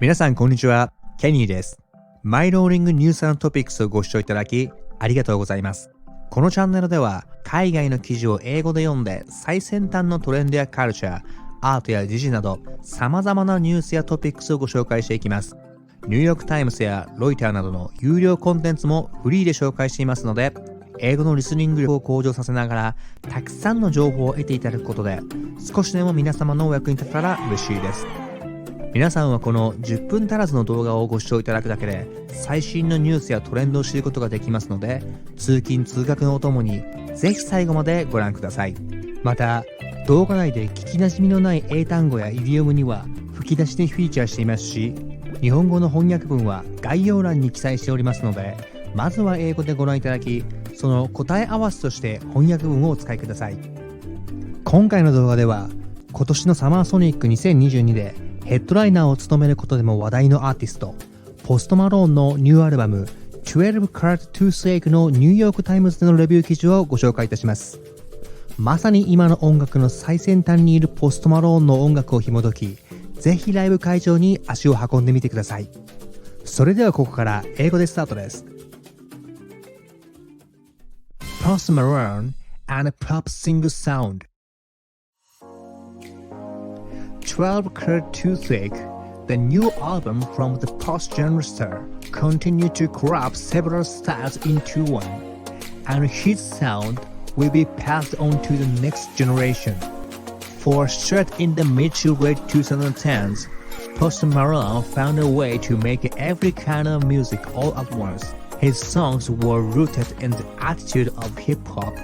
皆さんこんにちは、ケニーです。マイローリングニューストピックスをご視聴いただきありがとうございます。このチャンネルでは海外の記事を英語で読んで最先端のトレンドやカルチャー、アートや時事など様々なニュースやトピックスをご紹介していきます。ニューヨークタイムズやロイターなどの有料コンテンツもフリーで紹介していますので、英語のリスニング力を向上させながらたくさんの情報を得ていただくことで少しでも皆様のお役に立てたら嬉しいです。皆さんはこの10分足らずの動画をご視聴いただくだけで最新のニュースやトレンドを知ることができますので、通勤通学のお供にぜひ最後までご覧ください。また動画内で聞きなじみのない英単語やイディオムには吹き出しでフィーチャーしていますし、日本語の翻訳文は概要欄に記載しておりますので、まずは英語でご覧いただき、その答え合わせとして翻訳文をお使いください。今回の動画では今年のサマーソニック2022でヘッドライナーを務めることでも話題のアーティスト、ポストマローンのニューアルバム12カラットToothacheのニューヨークタイムズでのレビュー記事をご紹介いたします。まさに今の音楽の最先端にいるポストマローンの音楽を紐解き、ぜひライブ会場に足を運んでみてください。それではここから英語でスタートです。Post Malone and Pop Single Sound 12 Carat Toothache, the new album from the post-genre star, continued to grab several styles into one, and his sound will be passed on to the next generation. For straight in the mid to late 2010s, Post Malone found a way to make every kind of music all at once. His songs were rooted in the attitude of hip-hop,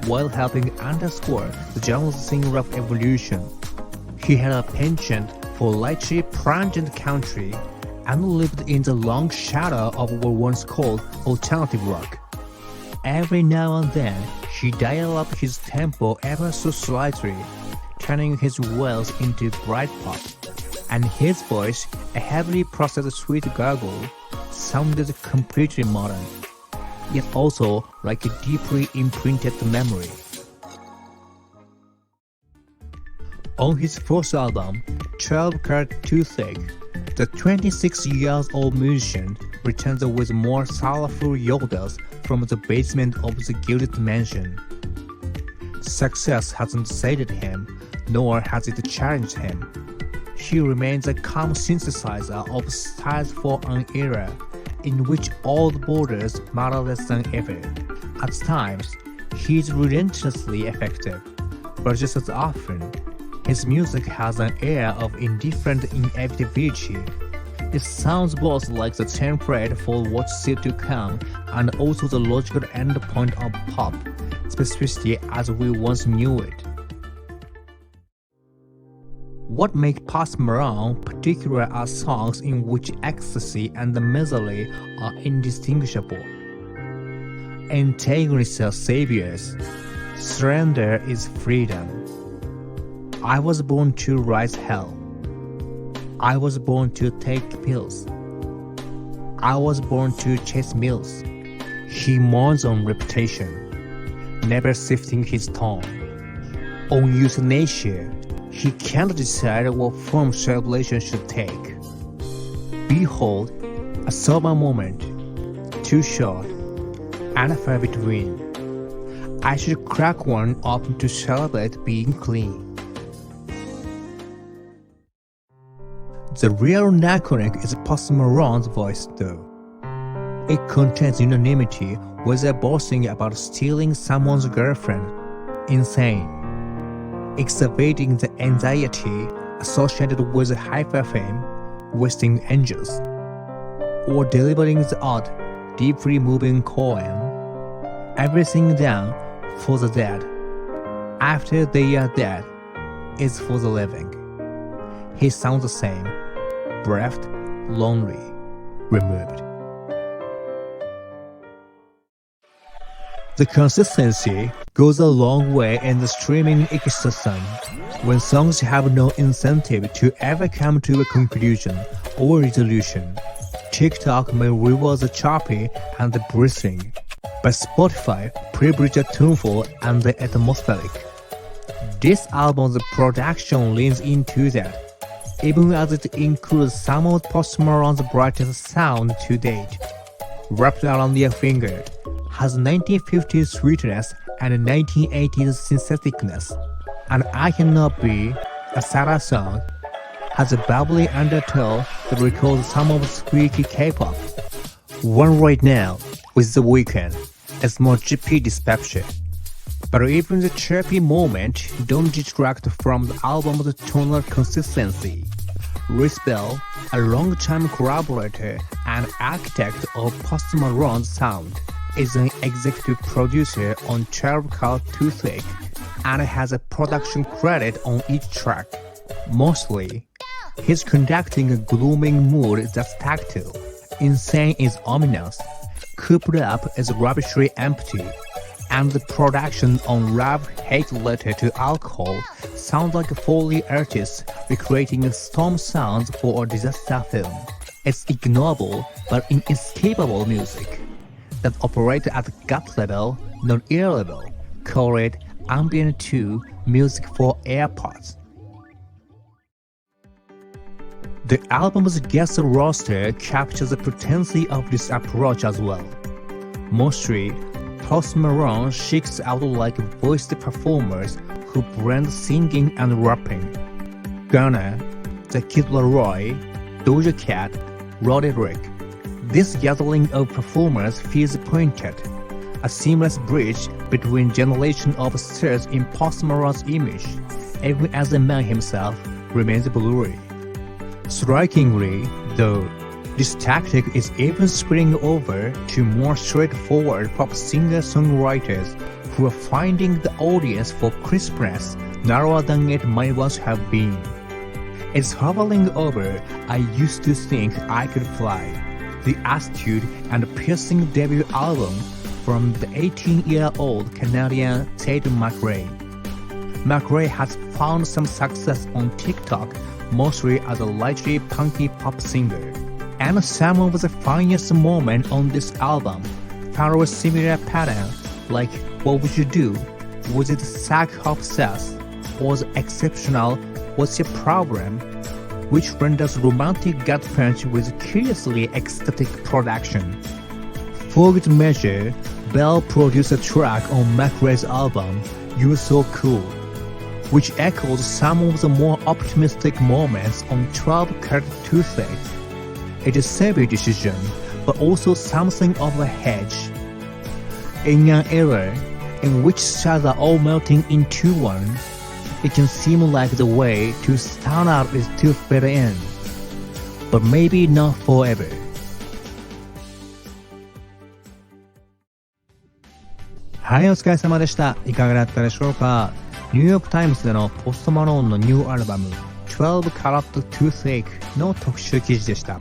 while helping underscore the genre's singer-rap evolution. He had a penchant for lightly pungent country and lived in the long shadow of what once called alternative rock. Every now and then, he dialed up his tempo ever so slightly, turning his wails into bright pop, and his voice, a heavily processed sweet gargle, sounded completely modern, yet also like a deeply imprinted memory. On his first album, 12 Carat Toothache, the 26-year-old musician returns with more soulful yodels from the basement of the gilded mansion. Success hasn't sated him, nor has it challenged him. He remains a calm synthesizer of styles for an era in which old borders matter less than ever. At times, he is relentlessly effective, but just as often, his music has an air of indifferent inevitability. It sounds both like the template for what's still to come and also the logical endpoint of pop specificity as we once knew it. What makes Post Malone particular are songs in which ecstasy and misery are indistinguishable. Antagonists are saviors. Surrender is freedom. I was born to rise hell. I was born to take pills. I was born to chase meals. He mourns on reputation, never shifting his tone. On euthanasia, he can't decide what form celebration should take. Behold, a sober moment, too short, and far between. I should crack one open to celebrate being clean. The real narcotic is Post Malone's voice though. It contains unanimity whether boasting about stealing someone's girlfriend, insane, exacerbating the anxiety associated with hyperfame, wasting angels, or delivering the odd, deeply moving poem, everything done for the dead, after they are dead, is for the living. He sounds the same, bereft, lonely, removed. The consistency goes a long way in the streaming ecosystem. When songs have no incentive to ever come to a conclusion or resolution, TikTok may reward the choppy and the bristling, but Spotify privileges the tuneful and the atmospheric. This album's production leans into that. even as it includes some of Post Malone's brightest sound to date. Wrapped around your finger, has 1950s sweetness and 1980s syntheticness. And I Cannot Be, a sadder song, has a bubbly undertone that recalls some of squeaky K-pop. One right now, with The Weeknd, is more GP dyspepsia. But even the chirpy moment don't detract from the album's tonal consistency. Rhys Bell, a long-time collaborator and architect of Post Malone's sound, is an executive producer on 12 Carat Toothache and has a production credit on each track. Mostly, he's conducting a glooming mood that's tactile. Insane is ominous. Cooped Up is ravishly empty. And the production on Love Hate Letter to Alcohol sounds like a Foley artist recreating storm sounds for a disaster film. It's ignoble but inescapable music that operates at gut level, not ear level. Call it ambient 2 music for AirPods. The album's guest roster captures the potency of this approach as well. Mostly, Post Malone seeks out like voiced performers who blend singing and rapping. Ghana, The Kid Laroi, Doja Cat, Roderick. This gathering of performers feels pointed, a seamless bridge between generations of stars in Post Malone's image, even as the man himself remains blurry. Strikingly, though, this tactic is even spilling over to more straightforward pop singer-songwriters who are finding the audience for crispness narrower than it might once have been. It's hovering over I Used to Think I Could Fly, the astute and piercing debut album from the 18-year-old Canadian Tatum McRae. McRae has found some success on TikTok, mostly as a lightly punky pop singer. And some of the finest moments on this album follow a similar pattern, like What Would You Do, Was It Sack of Sass, or the exceptional What's Your Problem, which renders romantic gut punch with curiously ecstatic production. For good measure, Bell produced a track on McRae's album, You're So Cool, which echoes some of the more optimistic moments on 12 Carat Toothache. It is a savvy decision, but also something of a hedge. In an era in which stars are all melting into one, it can seem like the way to stand out is to fit in. But maybe not forever. はい、お疲れ様でした。いかがだったでしょうか。ニューヨークタイムズでのポストマローンのニューアルバム12 Carat Toothache の特集記事でした。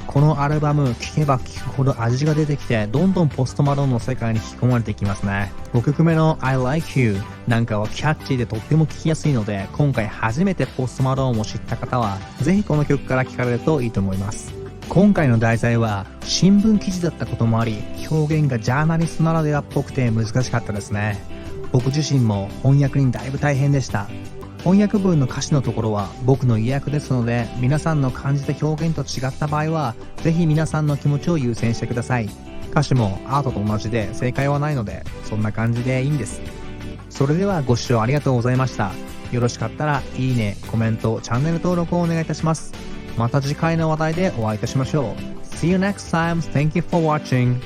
このアルバム聴けば聴くほど味が出てきて、どんどんポストマローンの世界に引き込まれていきますね。5曲目の I Like You なんかはキャッチーでとっても聴きやすいので、今回初めてポストマローンを知った方はぜひこの曲から聴かれるといいと思います。今回の題材は新聞記事だったこともあり、表現がジャーナリストならではっぽくて難しかったですね。僕自身も翻訳にだいぶ大変でした。翻訳文の歌詞のところは僕の意訳ですので、皆さんの感じた表現と違った場合はぜひ皆さんの気持ちを優先してください。歌詞もアートと同じで正解はないので、そんな感じでいいんです。それではご視聴ありがとうございました。よろしかったらいいね、コメント、チャンネル登録をお願いいたします。また次回の話題でお会いいたしましょう。See you next time. Thank you for watching.